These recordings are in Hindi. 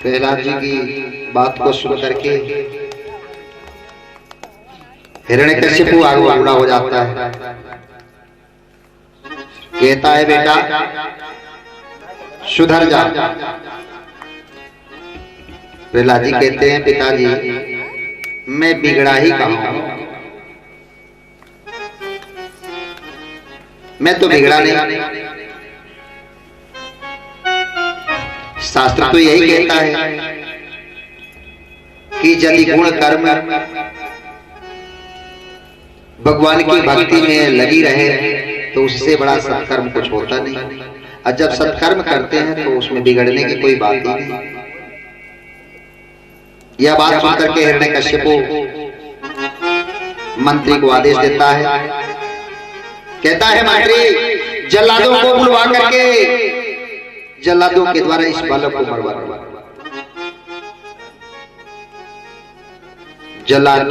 प्रहलाद जी की बात को सुन करके हिरण्यकश्यपु आग बबूला हो जाता है। कहता है बेटा सुधर जा। प्रहलाद जी कहते हैं पिताजी मैं बिगड़ा ही कहूं, मैं तो बिगड़ा नहीं। शास्त्र तो यही कहता है कि यदि गुण कर्म भगवान की भक्ति में लगी रहे तो उससे बड़ा सत्कर्म कुछ होता नहीं, और जब सत्कर्म करते हैं तो उसमें बिगड़ने की कोई बात ही नहीं। यह बात सुन करके हिरण्यकश्यपु मंत्री को आदेश देता है। कहता है मंत्री जल्लादों को बुलवा करके जल्लादों के द्वारा इस बालक को मरवा। जल्लाद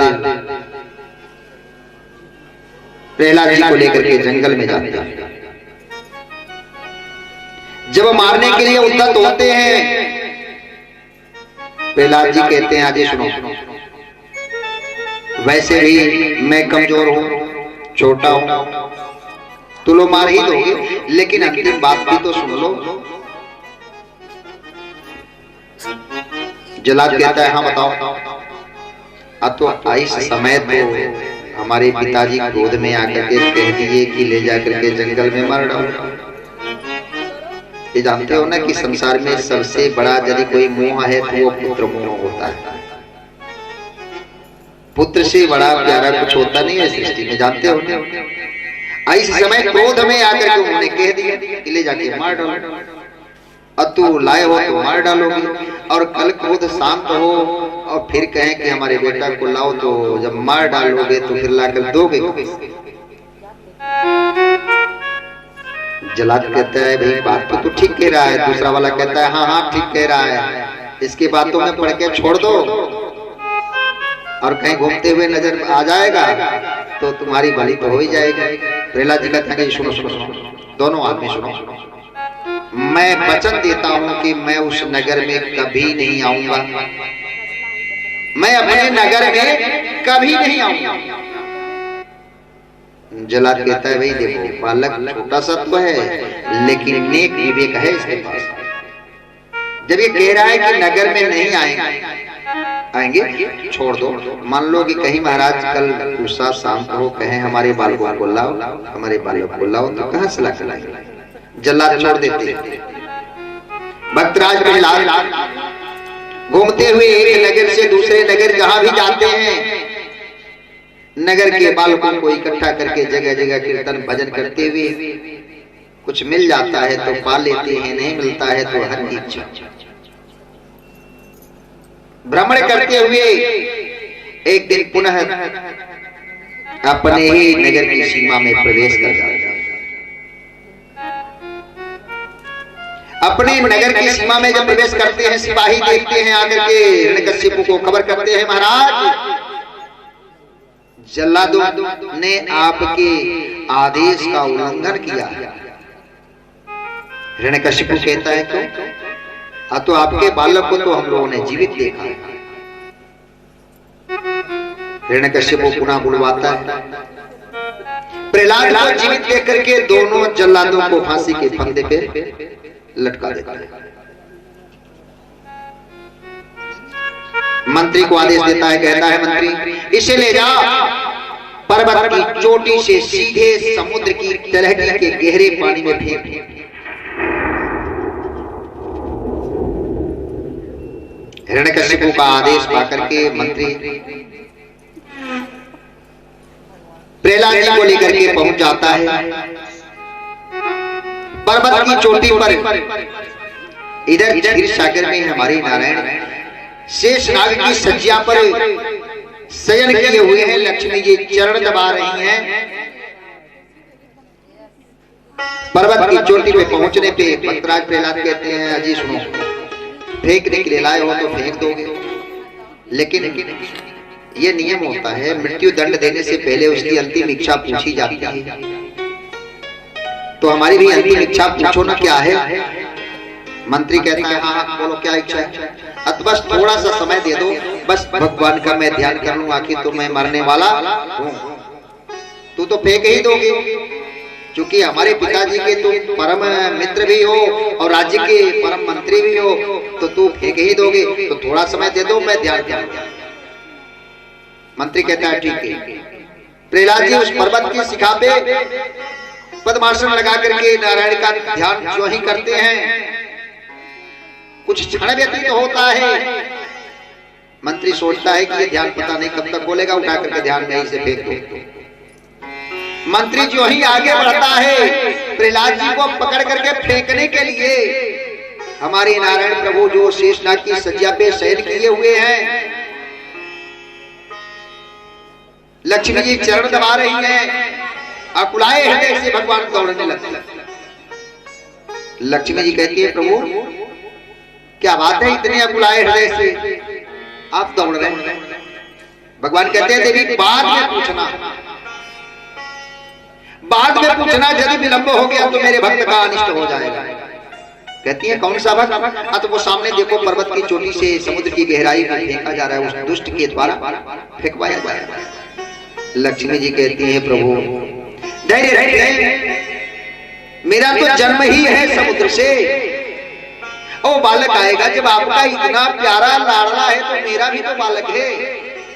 प्रहलाद जी को लेकर के जंगल में जाते हैं। जब मारने के लिए उद्यत होते हैं, प्रहलाद जी कहते हैं आजी सुनो, वैसे भी मैं कमजोर हूं, छोटा हूं, तो लो मार ही दोगे, लेकिन अंतिम बात भी तो सुन लो। जल्लाद कहता है हाँ बताओ। अब तो इस समय तो हमारे पिताजी गोद में आकर के कह दिए कि ले जाकर के जंगल में मार डालो। ये जानते हो ना कि संसार में सबसे बड़ा यदि कोई मोह है तो वो पुत्र मोह होता है। पुत्र से बड़ा प्यारा कुछ होता नहीं है सृष्टि में, जानते हो ना। इस समय क्रोध में आकर के उन्होंने कह दिया कि ले जाके मार डालो। अब तू लाए हो तो मार डालोगे, और कल क्रोध शांत हो और फिर कहें कि हमारे बेटा को लाओ, तो जब मार डालोगे तो फिर लाकर दोगे। जल्लाद कहता है भाई बात तो तू ठीक कह रहा है। दूसरा वाला कहता है हाँ हाँ ठीक कह रहा है, इसकी बातों में पढ़ के छोड़ दो, और कहीं घूमते हुए नजर आ जाएगा तो तुम्हारी भली तो हो ही जाएगी। प्रहलाद जी कहते हैं सुनो सुनो सुनो, दोनों आदमी सुनो, मैं वचन देता हूं कि मैं उस नगर में कभी नहीं आऊंगा, मैं अपने नगर में कभी नहीं आऊंगा। जल्लाद कहता है भाई देखो बालक छोटा सा तो है, लेकिन नेक विवेक है इसके पास। जब ये कह रहा है कि नगर में नहीं आएंगे छोड़ दो। मान लो कि कहीं महाराज कल गुस्सा शांत हो, कहें हमारे बालकों को लाओ, हमारे बालक को लाओ, तो कहां से ला लाएंगे? जल्लाद छोड़ देते। भक्तराज प्रहलाद घूमते हुए एक नगर से दूसरे नगर जहां भी जाते हैं, नगर के बालकों को इकट्ठा करके जगह जगह कीर्तन भजन करते हुए कुछ मिल जाता है तो पा लेते हैं, नहीं मिलता है तो हर इच्छा। भ्रमण करते हुए एक दिन पुनः अपने ही नगर की सीमा में प्रवेश कर जाता है। अपने नगर की सीमा में जब प्रवेश करते हैं, सिपाही देखते हैं आकर के हिरण्यकश्यपु को खबर करते हैं महाराज जल्लादों ने आपके आदेश का उल्लंघन किया। हिरण्यकश्यपु कहता है क्यों? तो आपके बालक को तो हम लोगों ने जीवित देखा है। हिरण्यकश्यपु पुनः बुलवाता है। प्रहलाद को जीवित देख करके दोनों जल्लादों को फांसी के फंदे पे लटका देता है। मंत्री को आदेश देता है, कहता है मंत्री इसे ले जा, पर्वत की चोटी से सीधे समुद्र की तलहटी के गहरे पानी में फेंक। हिरण्यकश्यपु का आदेश पाकर के मंत्री प्रहलाद जी को लेकर के पहुंच जाता है। पर्वत की चोटी पर इधर क्षीर सागर में हमारे नारायण शेषनाग की सज्जा पर शयन किए हुए हैं। लक्ष्मी जी चरण दबा रही हैं। पर्वत की चोटी पे पहुंचने पे भक्तराज प्रहलाद कहते हैं अजी सुनो, फेंकने के लिए लाए हो तो फेंक दोगे, लेकिन ये नियम होता है मृत्यु दंड देने से पहले उसकी अंतिम इच्छा पूछी जाती है। तो हमारी भी अंतिम इच्छा पूछो ना क्या है? मंत्री कहता है हाँ हाँ बोलो क्या इच्छा है। बस थोड़ा सा समय दे दो, बस भगवान का मैं ध्यान कर लूं, आखिर तो मैं मरने वाला हूँ। तू तो फेंक ही दोगे, क्योंकि हमारे पिताजी के तुम परम मित्र भी हो और राज्य के परम मंत्री भी हो, तो तू फेंक ही दोगे, तो थोड़ा समय दे दो, मैं ध्यान करूंगा। मंत्री कहता है ठीक है। प्रहलाद जी उस पर्वत की शिखा पे पद्मासन लगा करके नारायण का ध्यान जो ही करते हैं, कुछ क्षण व्यतीत होता है। मंत्री सोचता है कि ये ध्यान पता नहीं कब तक बोलेगा, उठा करके ध्यान में से फेंक दो। मंत्री जो ही आगे बढ़ता है, प्रहलाद जी को पकड़ करके फेंकने के लिए हमारे नारायण प्रभु जो शेषनाग की सज्जा पे शयन किए हुए हैं, लक्ष्मी जी चरण दबा रही हैं, अकुलाए हृदय से भगवान दौड़ने लगते। लक्ष्मी जी कहती है प्रभु क्या बात है, इतने अकुलाए हृदय से आप दौड़ रहे हैं। भगवान कहते हैं देवी बाद में पूछना, बाद में पूछना, यदि विलंब हो गया तो मेरे भक्त का अनिष्ट हो जाएगा। कहती है कौन सा भक्त? तो वो सामने देखो पर्वत की चोटी से समुद्र की गहराई में फेंका जा रहा है, उस दुष्ट के द्वारा फेंकवाया जा रहा है। लक्ष्मी जी कहती है प्रभु धैर्य धैर्य, मेरा तो जन्म ही है समुद्र से, ओ बालक आएगा, जब आपका इतना प्यारा लाडला है तो मेरा भी तो बालक है,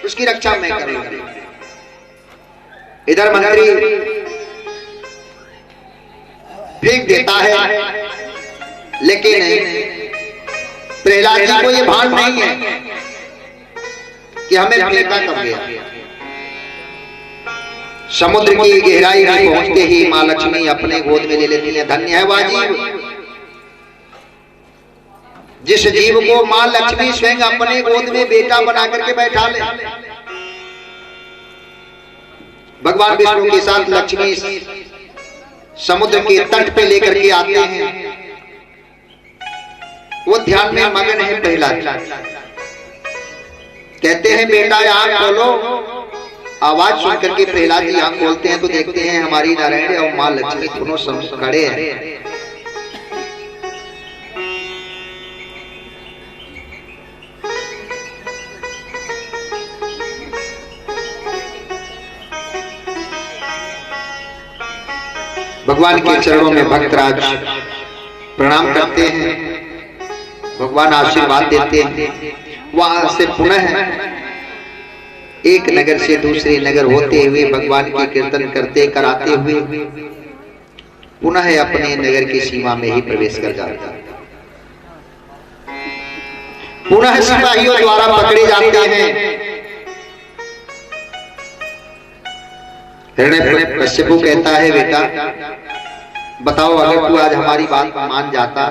उसकी रक्षा मैं करूंगा। इधर मंत्री फेंक देता है, लेकिन प्रहलाद जी को ये भान नहीं है कि हमें फेंका कब गया। समुद्र की गहराई में पहुंचते ही मां लक्ष्मी अपने गोद में ले लेती है। धन्य है वह जीव जिस जीव को मां लक्ष्मी स्वयं अपने गोद में बेटा बना करके बैठा ले। भगवान विष्णु के साथ लक्ष्मी समुद्र के तट पे लेकर के आते हैं, वो ध्यान में मगन है। प्रहलाद कहते हैं बेटा आंख खोलो, आवाज सुन करके प्रहलाद जी आंख खोलते हैं तो देखते हैं हमारी नारायण और मां लक्ष्मी दोनों सम्मुख खड़े हैं। भगवान के चरणों में भक्तराज प्रणाम करते हैं, भगवान आशीर्वाद देते हैं। वहां से पुनः एक नगर से दूसरे नगर होते हुए भगवान की कीर्तन करते कराते हुए पुनः अपने नगर की सीमा में ही प्रवेश कर जाता। पुनः सिपाहियों द्वारा पकड़े जाते हैं। हिरण्यकश्यपु कहता है बेटा बताओ, अगर तू आज हमारी बात मान जाता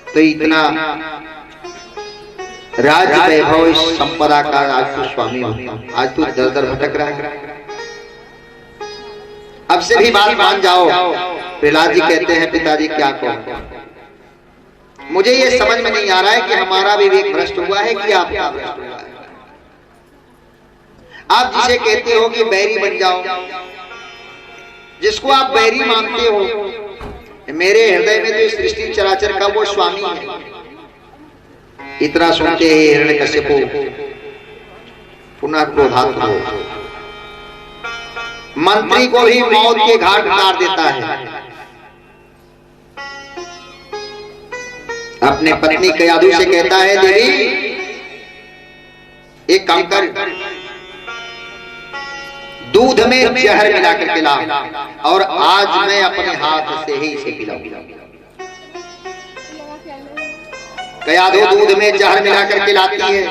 तो इतना राज वैभव इस संपदा का आज तू स्वामी होता। आज तू दर दर भटक रहा है, अब से भी बात मान जाओ। प्रहलाद जी कहते हैं पिताजी क्या कहूं, मुझे ये समझ में नहीं आ रहा है कि हमारा विवेक भ्रष्ट हुआ है कि आपका भ्रष्ट हुआ है। आप जिसे कहते हो कि बैरी बन जाओ, जिसको आप बैरी मानते हो, मेरे हृदय में तो इस सृष्टि चराचर का वो स्वामी है। इतना सुनते ही हिरण्यकश्यपु पुनः क्रोधात हो मंत्री को ही मौत के घाट उतार देता है। अपने पत्नी कयाधु से कहता है देवी एक काम कर, दूध में जहर मिला करके ला और आज मैं अपने हाथ से ही इसे पिलाऊंगा। कयाधु दूध में जहर मिला करके लाती है।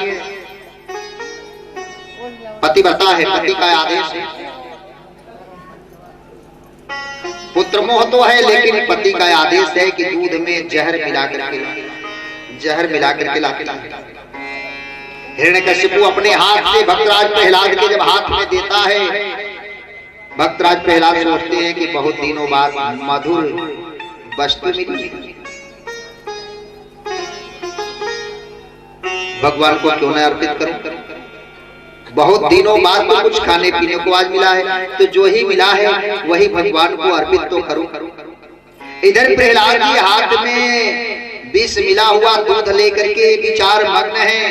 पतिव्रता है, पति का आदेश है। पुत्र मोह तो है, लेकिन पति का आदेश है कि दूध में जहर मिला करके लाती है। हिरण्यकश्यपु अपने हाथ से भक्तराज प्रहलाद के जब हाथ में देता है, भक्तराज प्रहलाद सोचते हैं कि बहुत दिनों बाद मधुर वस्तु मिली, भगवान को क्यों न अर्पित करूं। बहुत दिनों बाद तो कुछ खाने पीने को आज मिला है, तो जो ही मिला है वही भगवान को अर्पित तो करूं। इधर प्रहलाद जी हाथ में विष मिला हुआ दूध लेकर के विचार मग्न है।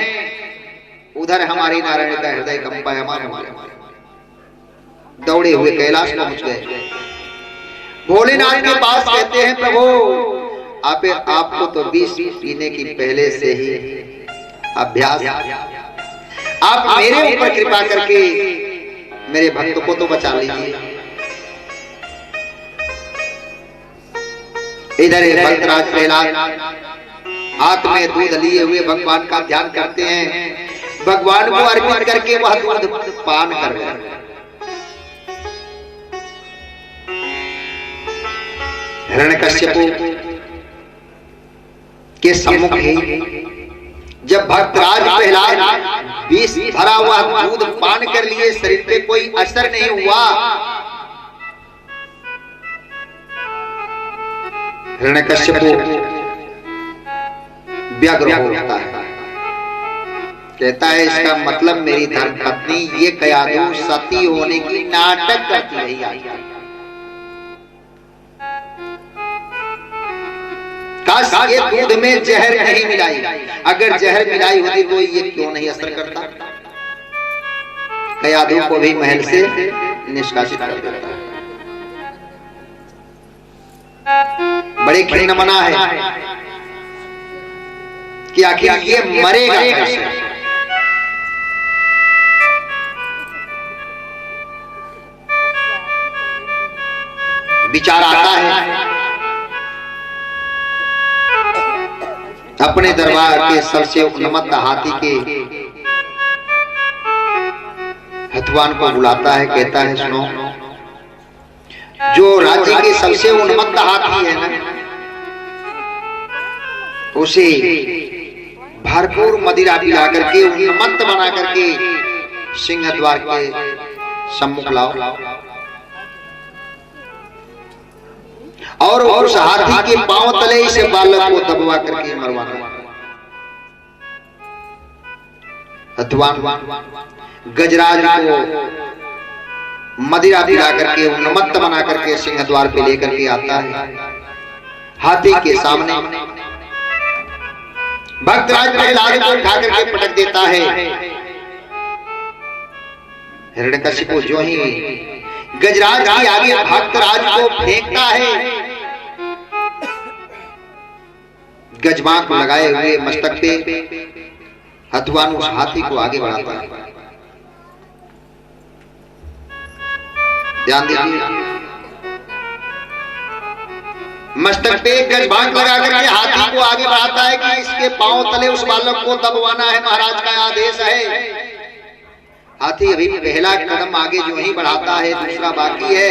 उधर हमारे नारायण का हृदय कंपायमान हमारे दौड़े हुए कैलाश पहुंच गए। भोलेनाथ के पास कहते हैं प्रभु आपको तो विष पीने की पहले से ही अभ्यास, आप मेरे ऊपर कृपा करके मेरे भक्त को तो बचा लीजिए। इधर भक्तराज प्रहलाद हाथ में दूध लिए हुए भगवान का ध्यान करते हैं, भगवान को अर्पित करके वह दूध पान कर रहे। हिरण्यकश्यप के सम्मुख ही जब भक्तराज प्रहलाद विष भरा हुआ दूध पान कर लिए, शरीर पे कोई असर नहीं हुआ। हिरण्यकश्यप व्यग्र हो जाता है, कहता है इसका मतलब मेरी धर्मपत्नी ये कयाधु सती होने की नाटक करती रही आज। काश ये दूध में जहर नहीं मिलाई, अगर जहर मिलाई होती तो ये क्यों नहीं असर करता। कयाधु को भी महल से निष्कासित कर देता है। बड़े खिन्न मना है कि आखिर ये मरेगा कैसे। विचार आता है अपने दरबार के सबसे उन्मत्त हाथी के हथवान को बुलाता है, कहता है सुनो, जो राज्य के सबसे उन्मत्त हाथी है ना, उसे भरपूर मदिरा पिला करके उन्मत्त बना करके सिंह द्वार के सम्मुख लाओ और उस हाथी के पांव तले इस बालक को दबवा करके मरवाना। हथवान गजराज को मदिरा पिला करके उन्मत्त बना करके सिंह द्वार पे लेकर के आता है। हाथी के सामने भक्तराज प्रहलाद को उठा करके पटक देता है। हिरण्यकशिप जो ही गजराज के आगे भक्तराज को फेंकता है, गजबांक लगाए हुए मस्तक पे हथवान उस हाथी को आगे बढ़ाता है। ध्यान दीजिए, मस्तक पे गजबांक लगा करके हाथी को आगे बढ़ाता है कि इसके पांव तले उस बालक को दबवाना है, महाराज का आदेश है। हाथी अभी पहला कदम आगे जो ही बढ़ाता है, दूसरा बाकी है।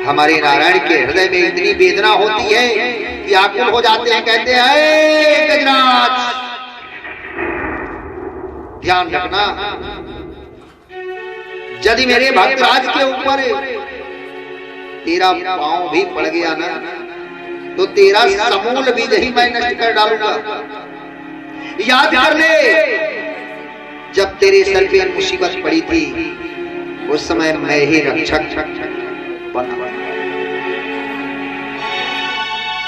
हमारे नारायण के हृदय में इतनी वेदना होती है कि आकुल हो जाते हैं, कहते हैं गजराज ध्यान रखना, यदि मेरे भक्तराज के ऊपर तेरा पांव भी पड़ गया ना, तो तेरा समूल बीज ही मैं नष्ट कर डालूंगा। याद कर ले, जब तेरे सर पे मुसीबत पड़ी थी उस समय मैं ही रक्षक बना।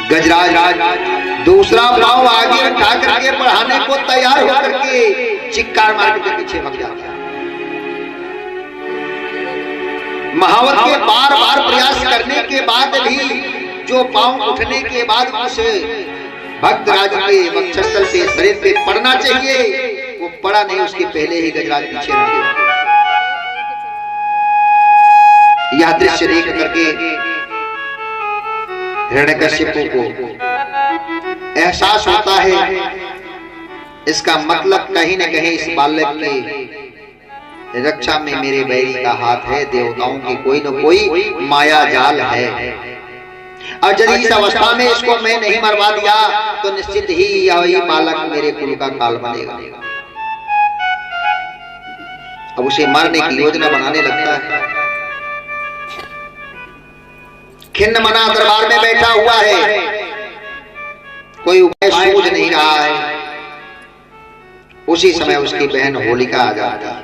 गजराज दूसरा पांव आगे उठा करके बढ़ाने को तैयार होकर के चिक्कार मार के पीछे भाग जाता है। महावत के बार बार प्रयास करने के बाद भी जो पांव उठने के बाद उस भक्तराज के वक्षस्थल पे शरीर पे पड़ना चाहिए वो पड़ा नहीं, उसके पहले ही गजराज पीछे रह गया। यह दृश्य देख करके हिरण्यकश्यप को एहसास होता है इसका मतलब कहीं न कहीं इस बालक की रक्षा में मेरे बैरी का हाथ है, देवताओं की कोई न कोई माया जाल है। और यदि इस अवस्था में इसको मैं नहीं मरवा दिया तो निश्चित ही यही बालक मेरे कुल का काल बनेगा। अब उसे मारने की योजना बनाने लगता है। खिन्न मना दरबार में बैठा हुआ है, कोई उपाय सूझ नहीं रहा है। उसी समय उसकी बहन होलिका आ जाती है।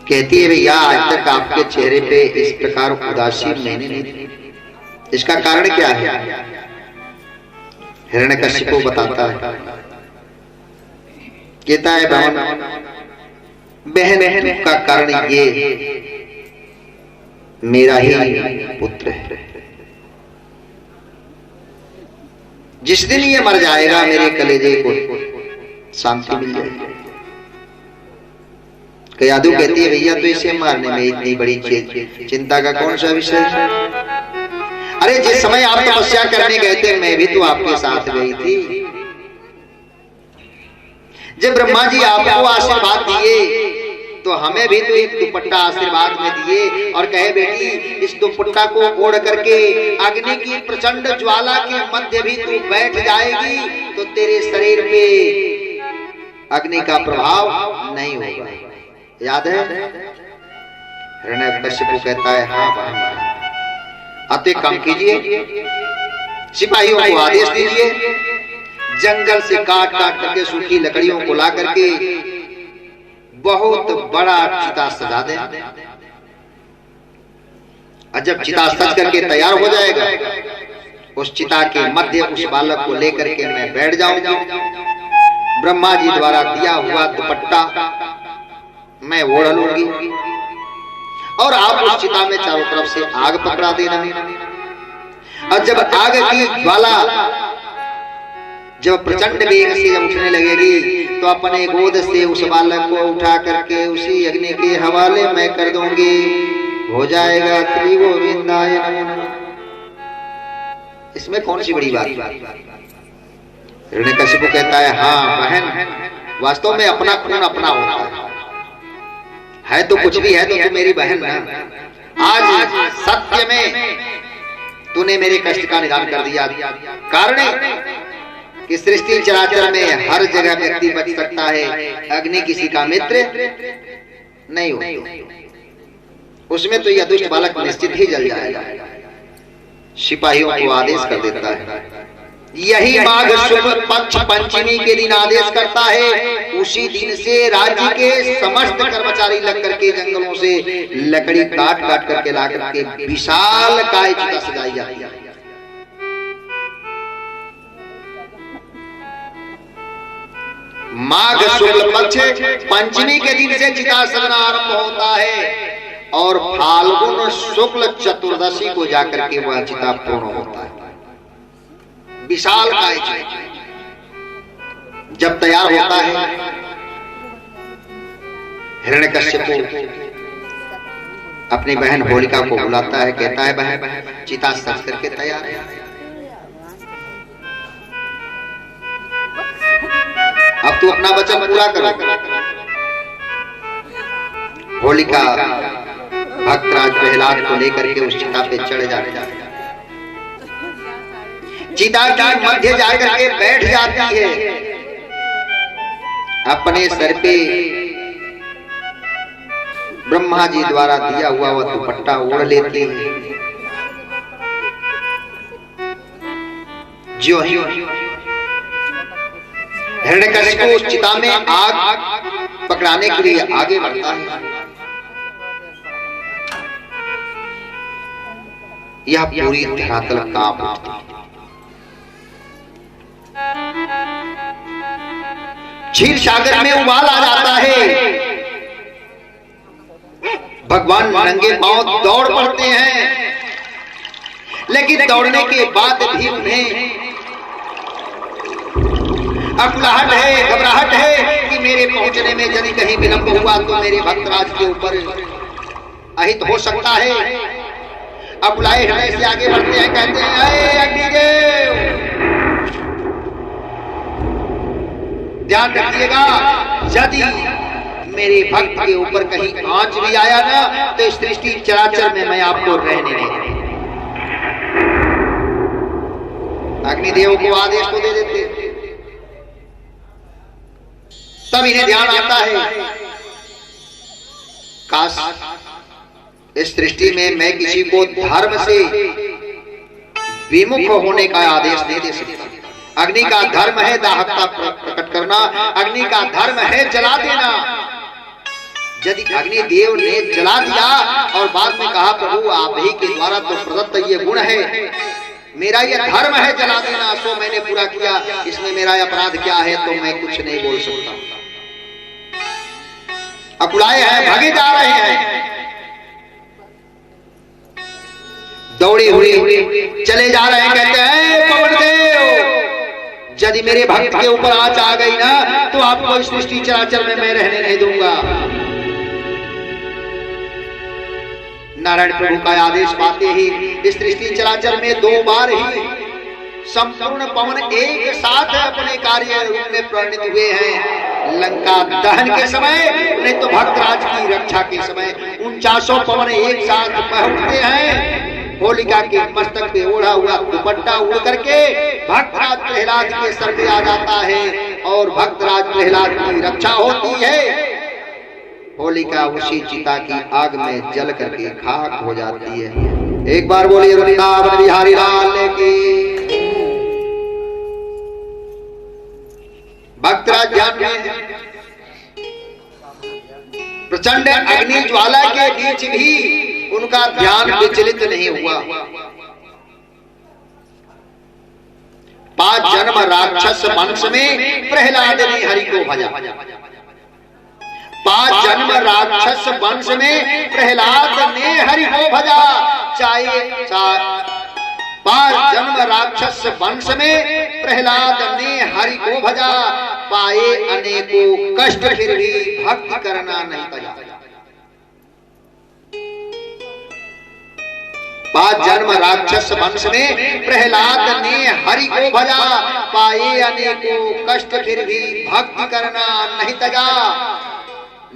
कहती है भैया आज तक आपके चेहरे पे इस प्रकार उदासी मैंने नहीं देखी, इसका कारण क्या है? हिरण्यकश्यप को बताता है, कहता है बहन का कारण ये मेरा ही पुत्र है। जिस दिन ये मर जाएगा मेरे कलेजे को शांति मिल जाएगी। कयादू कहती है भैया तो इसे मारने में इतनी बड़ी चिंता का कौन सा विषय है? अरे जिस समय आप तपस्या करने गए थे मैं भी तो आपके साथ गई थी। जब ब्रह्मा जी आपको आशीर्वाद दिए तो हमें भी तो एक दुपट्टा आशीर्वाद में दिए और कहे बेटी इस दुपट्टा को ओढ़ करके अग्नि की प्रचंड ज्वाला के मध्य भी तू बैठ जाएगी तो तेरे शरीर पे अग्नि का प्रभाव नहीं होगा। याद है? हिरण्यकश्यप कहता है हाँ भाई, अब एक काम कीजिए, सिपाहियों को आदेश दीजिए जंगल से काट काट करके सूखी लकड़ियों को ला करके बहुत बड़ा चिता सजा दे। और जब चिता सज करके तैयार हो जाएगा उस चिता के मध्य उस बालक को लेकर के मैं बैठ जाऊंगा। ब्रह्मा जी द्वारा दिया हुआ दुपट्टा मैं ओढ़ लूंगी और आप उस चिता में चारों तरफ से आग पकड़ा देना। और जब आग की ज्वाला जब प्रचंड वेग से जब उठने लगेगी तो अपने गोद से उस बालक को उठा करके उसी अग्नि के हवाले मैं कर दूंगी, हो जाएगा त्रिगोविंदाय नमः। इसमें कौन सी बड़ी बात? हिरण्यकश्यप कहता है हाँ बहन, वास्तव में अपना खून अपना होता है तो कुछ भी है तो तू मेरी बहन ना। आज सत्य में तूने मेरे कष्ट का निदान कर दिया। कारण कि सृष्टि चराचर में हर जगह व्यक्ति बच सकता है, अग्नि किसी का मित्र नहीं हो। उसमें तो यह दुष्ट बालक निश्चित ही जल जाएगा। सिपाहियों को आदेश कर देता है, यही माघ शुक्ल पक्ष पंचमी के दिन आदेश करता है। उसी दिन से राज्य के समस्त कर्मचारी लग करके जंगलों से लकड़ी काट काट करके ला करके विशाल काय चिता सजाई जाती है। माघ शुक्ल पक्ष पंचमी के दिन से चिता सजना आरंभ होता है और फाल्गुन शुक्ल चतुर्दशी को जाकर के वह चिता पूर्ण होता है। विशाल काय जब तैयार होता है, हिरण्यकश्यप अपनी बहन होलिका को बुलाता है, कहता है बहन चिता सज करके तैयार है, अब तू अपना वचन पूरा करो। होलिका भक्तराज प्रहलाद को लेकर के उस चिता पे चढ़ जाते हैं। चिता की मध्य जाकर के बैठ जाती है, अपने सर पे ब्रह्मा जी द्वारा दिया हुआ वह दुपट्टा ओढ़ लेती है। जो ही हिरण्यकश्यप उस चिता में आग पकड़ाने के लिए आगे बढ़ता है। यह पूरी धरातल कांप उठती है। क्षीर सागर में उबाल आ जाता है। भगवान नंगे पांव दौड़ पड़ते हैं, लेकिन दौड़ने के बाद भी उन्हें अकुलाहट है, घबराहट है कि मेरे पहुंचने में यदि कहीं विलंब हुआ तो मेरे भक्तराज के ऊपर अहित हो सकता है। अकुलाए हृदय से आगे बढ़ते हैं, कहते हैं अरे अग्निदेव ध्यान रखिएगा, यदि मेरे भक्त के ऊपर कहीं आंच भी आया ना तो इस सृष्टि चराचर में मैं आपको रहने नहीं दूंगा। अग्निदेव को आदेश तो दे देते, तब इन्हें ध्यान आता है काश इस सृष्टि में मैं किसी को धर्म से विमुख होने का आदेश नहीं दे सकता। अग्नि का धर्म है दाहकता प्रकट करना, अग्नि का धर्म है जला देना। यदि अग्निदेव ने जला दिया और बाद में कहा प्रभु आप ही के द्वारा तो प्रदत्त ये गुण है, मेरा ये धर्म है जला देना, सो मैंने पूरा किया, इसमें मेरा अपराध क्या है, तो मैं कुछ नहीं बोल सकता। अकुलाए हैं, भागे जा रहे हैं, दौड़ी हुई चले जा रहे हैं। कहते हैं पवन देव, यदि मेरे भक्त के ऊपर आंच आ गई ना तो आपको इस सृष्टि चराचर में मैं रहने नहीं दूंगा। नारायण प्रभु का आदेश पाते ही इस सृष्टि चराचर में 2 बार ही संपूर्ण पवन एक साथ अपने कार्य रूप में परिणित हुए हैं। लंका दहन के समय, नहीं तो भक्तराज की रक्षा के समय 49 पवन एक साथ पहुंचते हैं। होलिका के मस्तक पे ओढ़ा हुआ दुपट्टा उड़ करके भक्तराज प्रहलाद के सर पे आ जाता है और भक्तराज प्रहलाद की रक्षा होती है। होलिका उसी चिता की आग में जल करके खाक हो जाती है। एक बार बोलिए वृंदावन बिहारी लाल की। भक्तराज ध्यान में, प्रचंड अग्नि ज्वाला के बीच भी उनका ध्यान विचलित नहीं हुआ। 5 जन्म राक्षस वंश में प्रहलाद ने हरि को भजा। 5 जन्म राक्षस वंश में प्रहलाद ने हरि को भजा। 5 जन्म राक्षस वंश में प्रहलाद ने हरि को भजा। पाए अनेकों कष्ट फिर भी भक्ति करना नहीं तजा। 5 जन्म राक्षस वंश में प्रहलाद ने हरि को भजा। पाए अनेकों कष्ट फिर भी भक्ति करना नहीं तजा।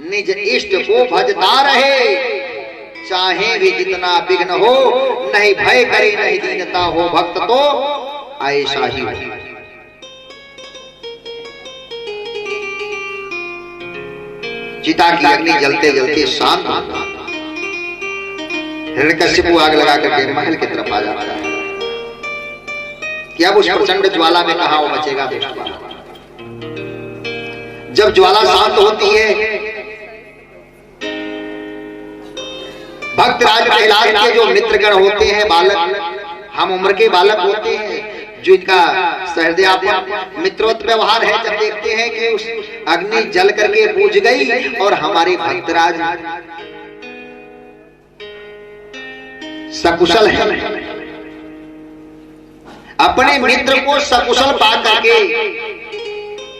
निज इष्ट को भजता रहे, चाहे भी जितना विघ्न हो, नहीं भय करे नहीं दीनता हो, भक्त तो ऐसा ही हो। चिता की अग्नि जलते जलते शांत होता, हिरण्यकश्यप आग लगा करके महल की तरफ आ जाता है कि अब उस प्रचंड ज्वाला में कहां वो बचेगा दुष्ट वाला। जब ज्वाला शांत होती है, भक्तराज प्रहलाद के जो मित्रगण होते हैं, बालक, हम उम्र के बालक होते हैं, जो इनका सहृदयापन मित्रोत्त व्यवहार है, जब देखते हैं कि उस अग्नि जल करके बुझ गई और हमारे भक्तराज सकुशल है, अपने मित्र को सकुशल पा करके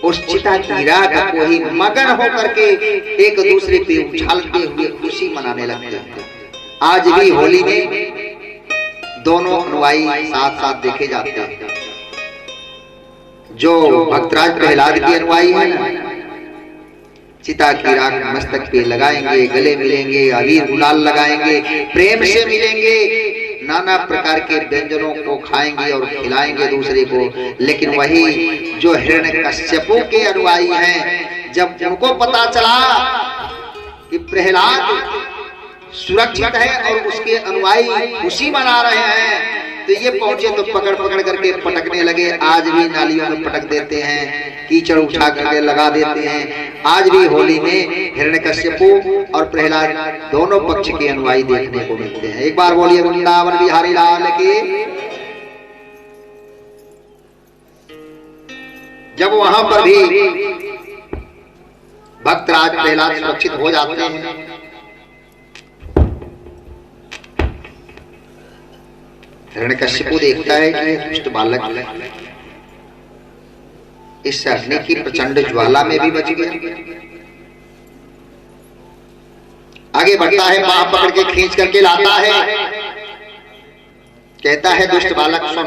उस चिता की राख को ही मगन होकर के एक दूसरे पे उछालते हुए खुशी मनाने लगते हैं। आज भी होली में दोनों अनुयायी साथ साथ देखे जाते हैं। जो भक्तराज प्रहलाद के अनुयायी है ना, चिता की राख मस्तक पे लगाएंगे, गले मिलेंगे, अबीर गुलाल लगाएंगे, प्रेम से मिलेंगे, नाना प्रकार के व्यंजनों को खाएंगे और खिलाएंगे दूसरे को। लेकिन वही जो हिरण्यकश्यपों के अनुयायी हैं, जब उनको पता चला कि प्रहलाद सुरक्षित है और उसके अनुयायी खुशी मना रहे हैं, तो ये पहुंचे तो पकड़ पकड़ करके पटकने लगे। आज भी नालियों में पटक देते हैं, कीचड़ उठा करके लगा देते हैं। आज भी होली में हिरण्यकश्यपों और प्रहलाद दोनों पक्ष के अनुयायी देखने को मिलते हैं। एक बार बोलिए वृंदावन बिहारी लाल की। जब वहां पर भी भक्तराज प्रहलाद सुरक्षित हो जाते हैं, हिरण्यकश्यप देखता है कि दुष्ट बालक इस अग्नि की प्रचंड ज्वाला में भी बच गया। आगे बढ़ता है, बाह पकड़ के खींच करके लाता है, कहता है दुष्ट बालक सुन,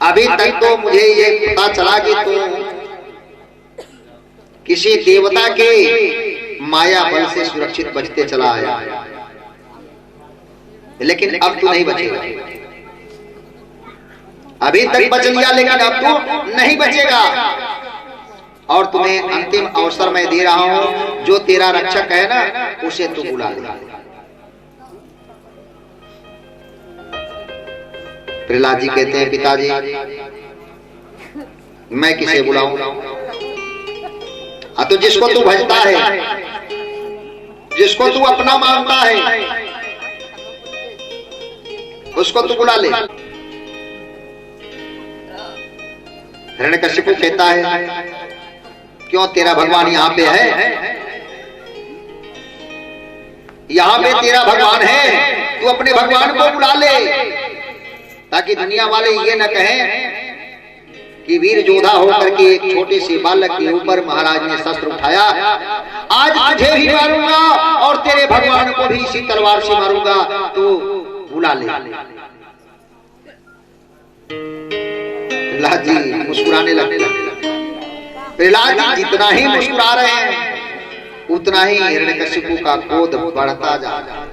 अभी तक तो मुझे ये पता चला कि तू किसी देवता के माया बल से सुरक्षित बचते चला आया, लेकिन अब तू नहीं बचेगा। अभी तक बच लिया लेकिन अब तू नहीं बचेगा, और तुम्हें अंतिम अवसर मैं दे रहा हूं। जो तेरा रक्षक है ना, उसे तू बुला ले। प्रहलाद जी कहते हैं पिताजी मैं किसे बुलाऊं? तो जिसको तू भजता है जिसको तू अपना मानता है उसको तू बुला ले। हिरण्यकशिपु कहता है क्यों तेरा भगवान यहाँ पे है, यहाँ पे तेरा भगवान है, तू अपने भगवान को बुला ले, ताकि दुनिया वाले ये न कहें कि वीर योद्धा होकर के एक छोटे से बालक के ऊपर महाराज ने शस्त्र उठाया, आज तुझे भी मारूंगा और तेरे भगवान को भी इसी तलवार से मारूंगा, तो बुला ले। प्रहलाद जी मुस्कुराने लगे। प्रहलाद जी जितना ही मुस्कुरा रहे हैं उतना ही हिरण्यकशिपु का क्रोध बढ़ता जा रहा है।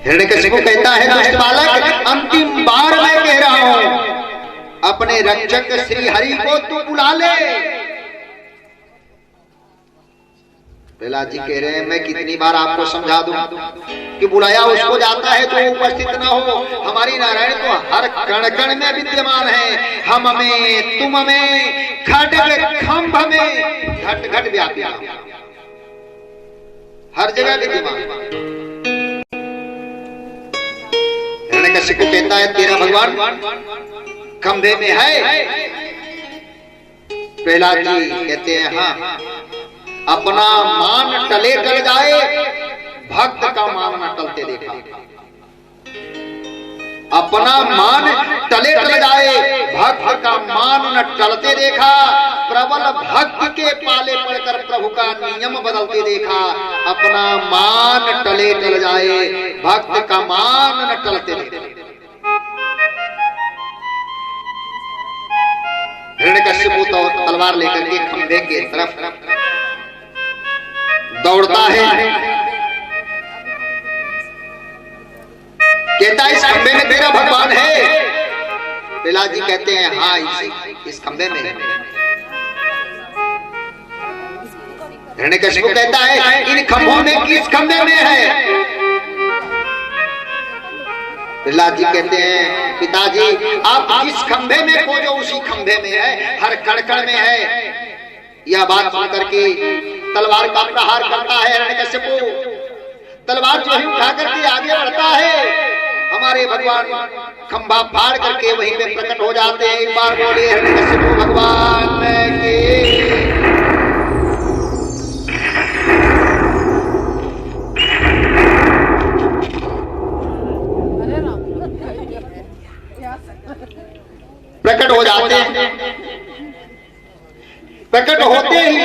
हिरण्यकशिपु कहता है दुष्ट बालक, अंतिम बार मैं कह रहा हूं अपने रक्षक श्री हरि को तू बुला ले। प्रहलाद जी कह रहे हैं मैं कितनी बार आपको समझा दूं कि बुलाया उसको जाता है तो उपस्थित न हो। हमारी नारायण तो हर कण कण में विद्यमान है, हम में तुम में खड्ग खंभ में घट घट व्यापी, हर जगह विद्यमान। हिरण्यकशिपु कहता है तेरा भगवान खंभे में है। प्रहलाद जी कहते हैं हाँ, अपना मान टले टल जाए भक्त का मान न टलते देखा। अपना मान टले टल जाए भक्त का मान न टलते देखा। प्रबल भक्त के पाले पड़कर प्रभु का नियम बदलते देखा। अपना मान टले टल जाए भक्त का मान न टलते देखा। हिरण्यकशिपु तो तलवार लेकर के खंभे के तरफ दौड़ता है। कहता है इस खंभे में तेरा भगवान है। प्रहलाद जी कहते हैं हाँ इस खंभे में। हिरण्यकशिपु कहता है इन खंभों में किस खंभे में है। प्रहलाद जी कहते हैं पिताजी आप जिस खंभे में खोजो उसी खंभे में है, हर कड़कड़ में है। यह बात सुनकर के तलवार का प्रहार करता है हिरण्यकशिपु। तलवार जो है उठा करके आगे बढ़ता है। हमारे भगवान खंभा फाड़ करके वहीं पे प्रकट हो जाते हैं। एक बार बोले हिरण्यकशिपु भगवान की। प्रकट हो जाते हैं। प्रकट होते ही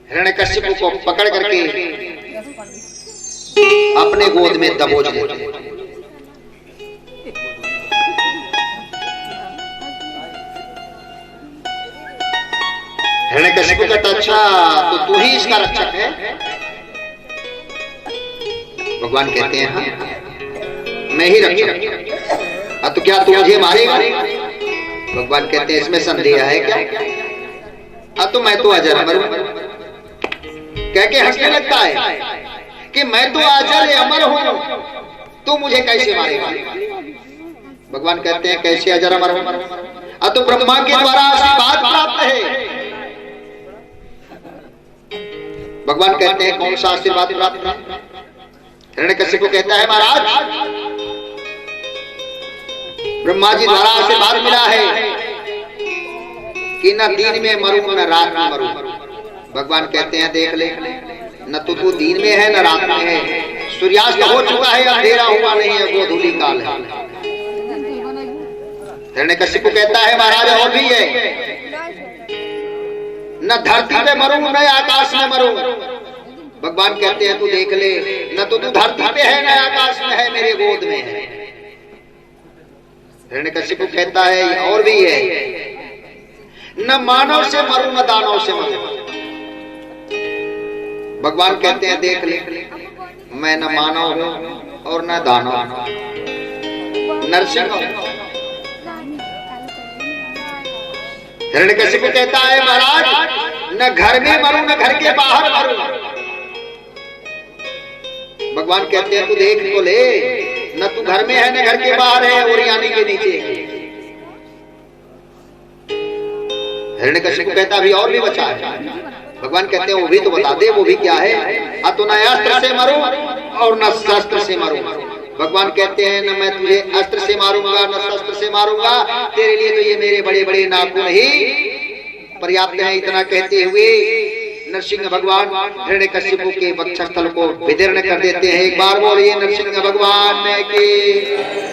हिरण्यकशिपु को पकड़ करके अपने गोद में दबोच लेते हैं। हिरण्यकशिपु कहता अच्छा तो तू ही इसका रक्षक है। भगवान कहते हैं हाँ मैं ही रक्षक। तो क्या तू मुझे मारेगा। भगवान कहते हैं इसमें संदेह है क्या। तो मैं तो अजर अमर कह के हंसने लगता है कि मैं तो अजर अमर हूं, तो मुझे कैसे मारेगा। भगवान कहते हैं कैसे अजर अमर हूं। तो ब्रह्मा के द्वारा आशीर्वाद प्राप्त है। भगवान कहते हैं कौन सा आशीर्वाद प्राप्त है। हिरण्यकशिपु कहता है महाराज ब्रह्मा जी द्वारा आशीर्वाद मिला है कि न दिन में मरूं न रात में मरूं। भगवान कहते हैं देख ले न तो तू दिन में है न रात में है। सूर्यास्त हो चुका है, अंधेरा हुआ नहीं है, वो धूली काल है। हिरण्यकशिपु कहता है महाराज और भी है, न धरती पे मरूं न आकाश में मरूं। भगवान कहते हैं तू देख ले न तो तू धरती पे है न आकाश में है, मेरे गोद में है। हिरण्यकशिपु कहता है और भी है, न मानव से मरूं न दानव से मरूं। भगवान कहते हैं देख ले मैं न मानव हूं और न दानव, नरसिंह। हिरण्यकशिपु कहता है महाराज न घर में मरूं न घर के बाहर मरूं। भगवान कहते हैं तू देख तो ले न तू घर में है न घर के बाहर है, और यानी के नीचे। हिरण्यकशिपु कहता भी और भी बचा है। भगवान कहते हैं वो भी तो बता दे, वो भी क्या है? तो न अस्त्र से मरूं और न शस्त्र से मरूं। भगवान कहते हैं न मैं तुझे अस्त्र से मारूंगा न शस्त्र से मारूंगा, तेरे लिए तो ये मेरे बड़े बड़े नाखून ही पर्याप्त है। इतना कहते हुए नरसिंह भगवान हिरण्यकशिपु के वक्षस्थल को विदीर्ण कर देते हैं। एक बार बोलिए नरसिंह भगवान की।